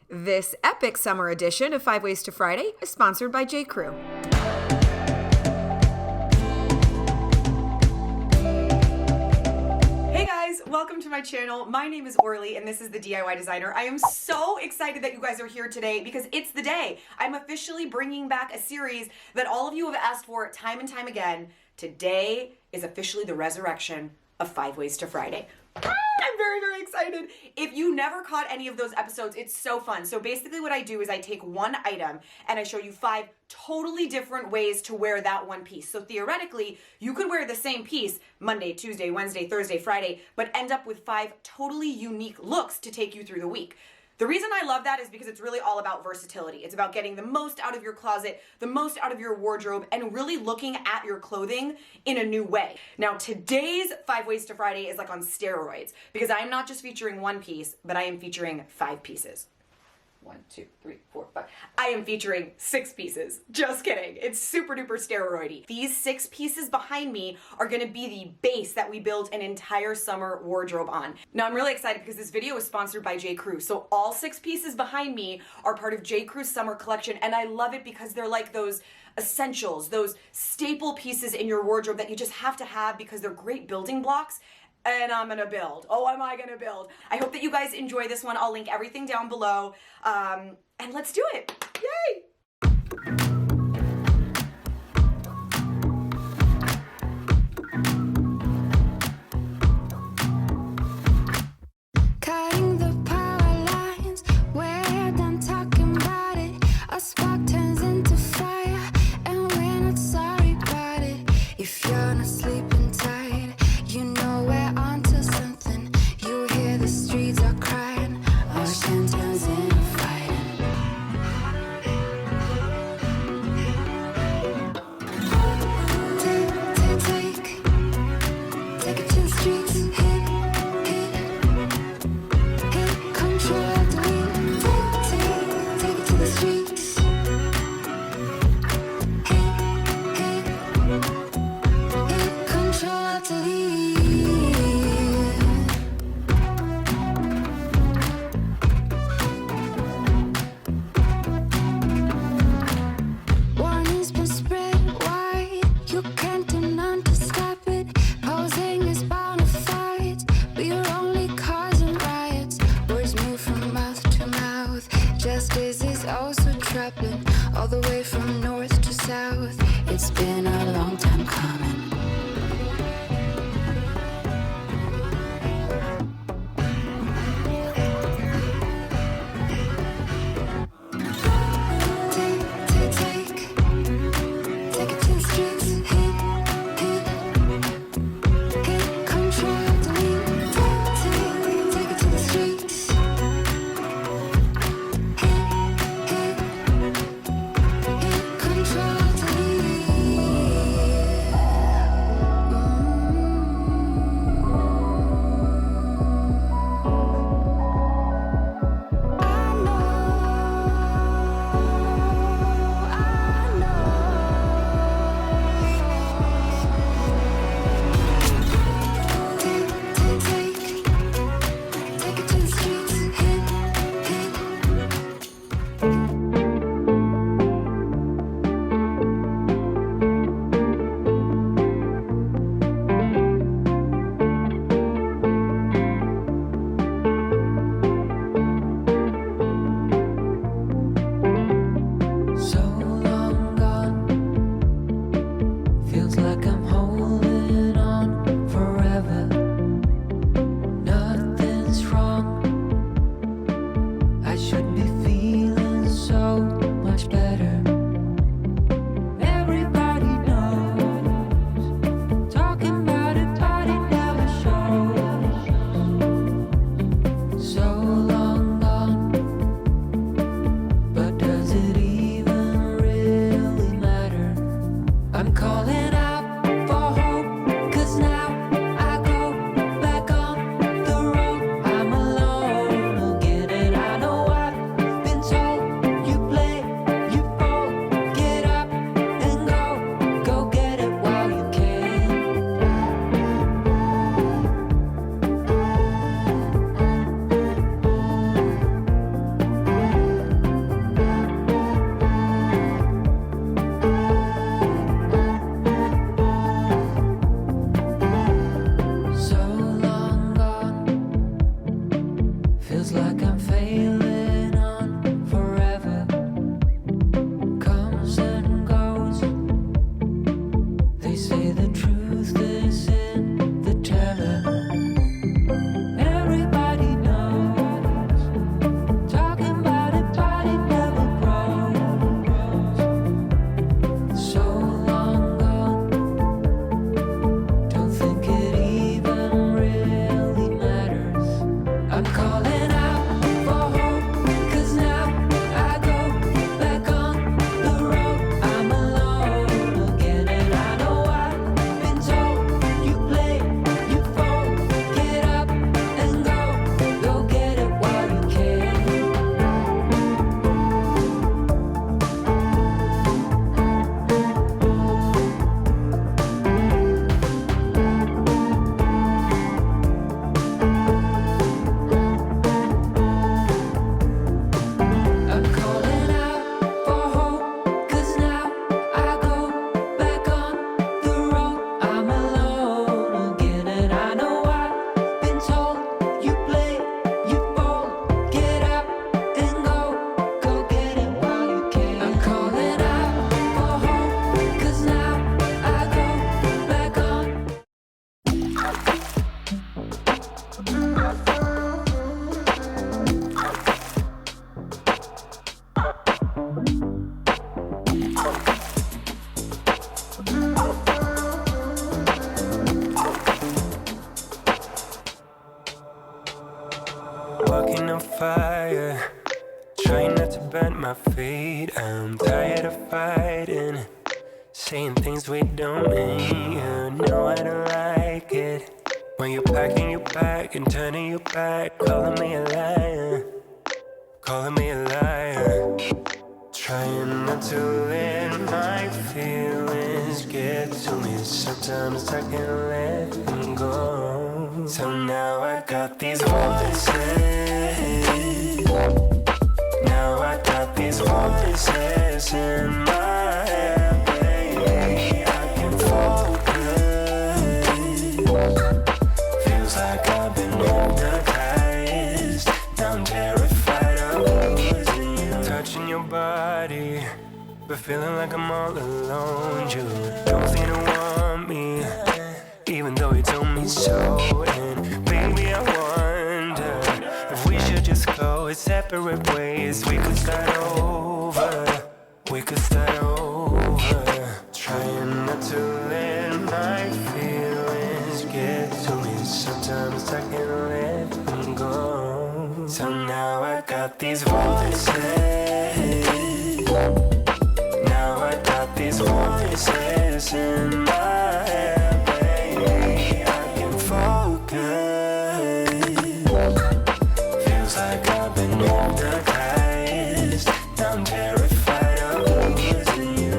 This epic summer edition of 5 Ways to Friday is sponsored by J.Crew. Hey guys, welcome to my channel. My name is Orly and this is the DIY Designer. I am so excited that you guys are here today because it's the day. I'm officially bringing back a series that all of you have asked for time and time again. Today is officially the resurrection of 5 Ways to Friday. I'm very, very excited. If you never caught any of those episodes, it's so fun. So basically what I do is I take one item and I show you 5 totally different ways to wear that one piece. So theoretically, you could wear the same piece Monday, Tuesday, Wednesday, Thursday, Friday, but end up with 5 totally unique looks to take you through the week. The reason I love that is because it's really all about versatility. It's about getting the most out of your closet, the most out of your wardrobe, and really looking at your clothing in a new way. Now, today's 5 Ways to Friday is like on steroids because I am not just featuring one piece, but I am featuring 5 pieces. 1, 2, 3, 4, 5. I am featuring 6 pieces. Just kidding. It's super duper steroidy. These 6 pieces behind me are gonna be the base that we build an entire summer wardrobe on. Now I'm really excited because this video is sponsored by J.Crew. So all 6 pieces behind me are part of J.Crew's summer collection, and I love it because they're like those essentials, those staple pieces in your wardrobe that you just have to have because they're great building blocks. And I'm gonna build. Oh, am I gonna build? I hope that you guys enjoy this one. I'll link everything down below. And let's do it. Yay! Cutting the power lines, we're done talking about it. A spark turns into fire, and we're not sorry about it. If you're not sleeping tight, you know we're onto something. You hear the streets are crying, ocean turns into fighting. Take it to the streets, hit control, delete. Take it to the streets, hit control, delete. Warning's been spread wide, you can't do none to stop it. Posing is bona fides, we are only causing riots. Words move from mouth to mouth, justice is also troubling. All the way from north to south, it's been a long time coming. Take it to the streets, hit control, delete. Take it to the streets, hit control, delete. up at my feet. I'm tired of fighting, saying things we don't mean. You know I don't like it when you're packing your bag and turning your back, calling me a liar, calling me a liar. Trying not to let my feelings get to me. Sometimes I can't let them go. So now I got these voices. Now I got these voices in my head, baby. I can focus. Feels like I've been hypnotized. Now I'm terrified of losing you. Touching your body, but feeling like I'm all alone. You don't seem to want me, even though you told me so. And baby, I wonder if we should just go separate ways. We could start over, we could start over. Trying not to let my feelings get to me. Sometimes I can't let them go. So now I got these voices. Now I got these voices in my head, baby. I can focus. Feels like I've been hypnotized. Now I'm terrified of losing you.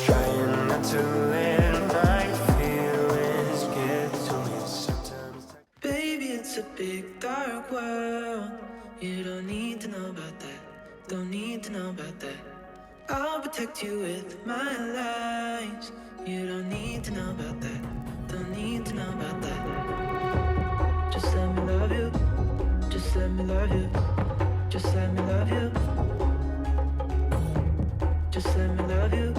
Trying not to let my feelings get to me. Sometimes Baby, it's a big dark world. You don't need to know about that. Don't need to know about that. I'll protect you with my lies. You don't need to know about that. Don't need to know about that. Just let me love you. Just let me love you. Just let me love you. Just let me love you.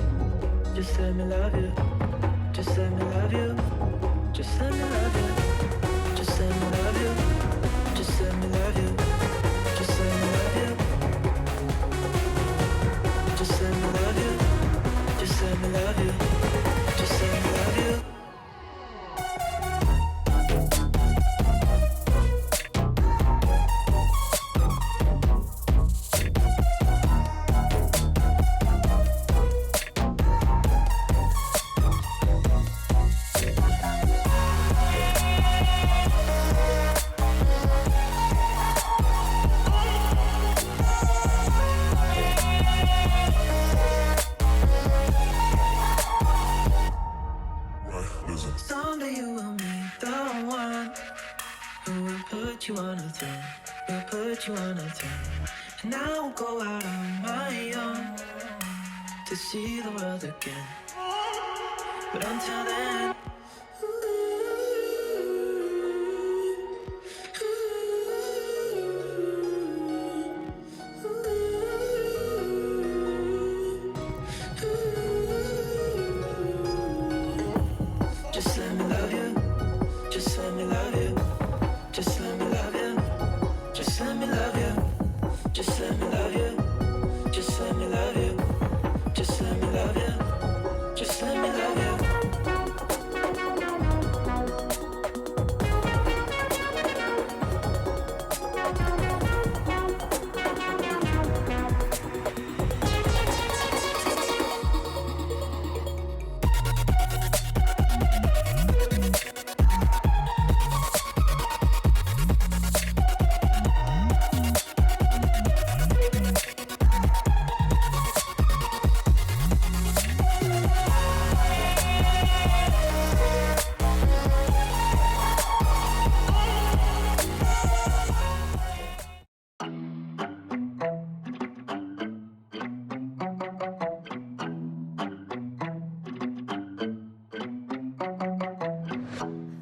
Just let me love you. Just let me love you. Just let me love you. Just let me love you. Just let me love you. Just let me love you. Just let me love you. Just let me love you. Just let me love you. Someday you will meet the one who will put you on a throne, will put you on a throne. And I will go out on my own to see the world again. But until then, just let me love you. Just let me love you. Just let me love you. Just let me love you. Just let me love you. Just let me love you. Just let me love you. Just let me love you.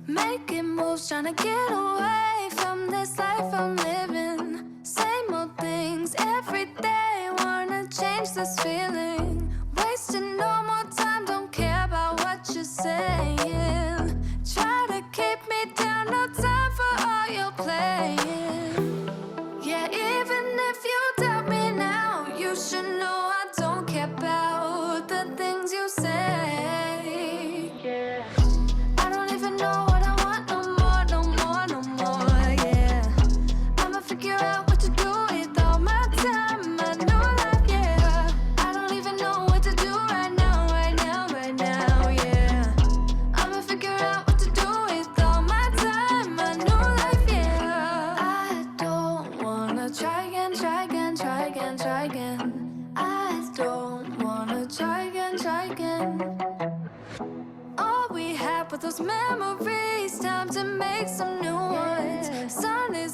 Making moves, trying to get away from this life I'm living. Same old things every day, wanna change this feeling. Wasting no more time, don't care about what you're saying. Try to keep me down, no time for all your playing.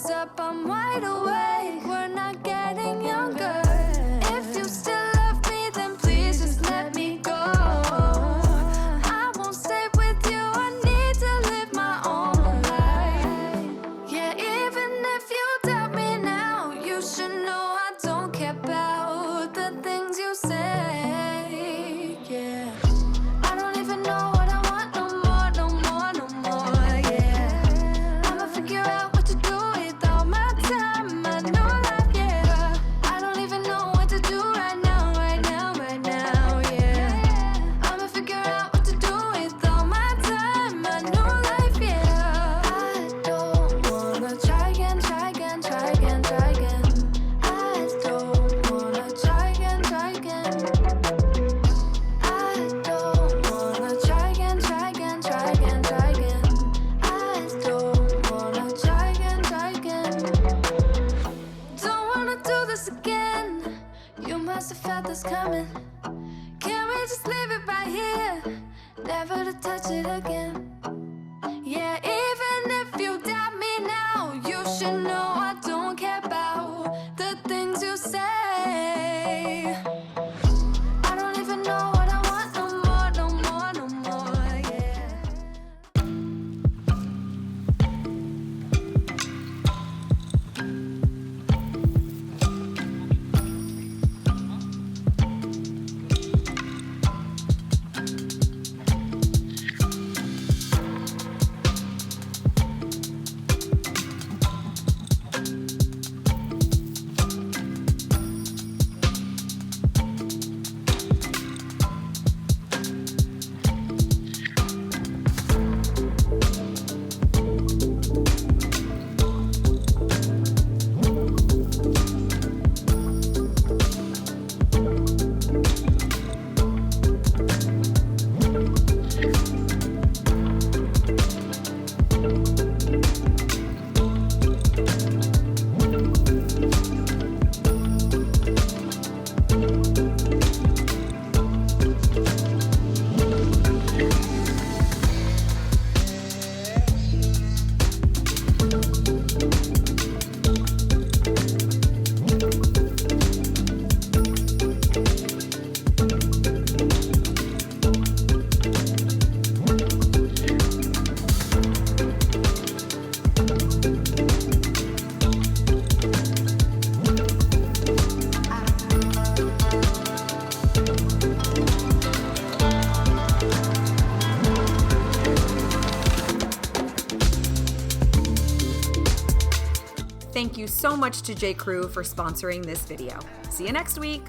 Hands up, I'm wide awake. We're not getting younger. If you still love me, then please just let me go. I won't stay with you. I need to live my own life. Yeah, even if you doubt me now, you should know I don't care about the things you say. Yeah, I don't even know what I want no more, no more, no more. Yeah, I'ma figure out what to do with all my time, my new life. Yeah, I don't even know what to do right now, right now, right now. Yeah, I'ma figure out what to do with all my time, my new life. Yeah, I don't wanna try again, try again, try again, try again. I don't wanna try again, try again. I don't wanna try again, try again, try again, try again. I don't wanna try again, try again. Don't wanna do this again. You must have felt this coming. Can we just leave it right here? Never to touch it again. Yeah, even if you doubt me now, you should know I don't care about the things you say. I don't even know what I want no more, no more, no more. Yeah. Thank you so much to J.Crew for sponsoring this video. See you next week.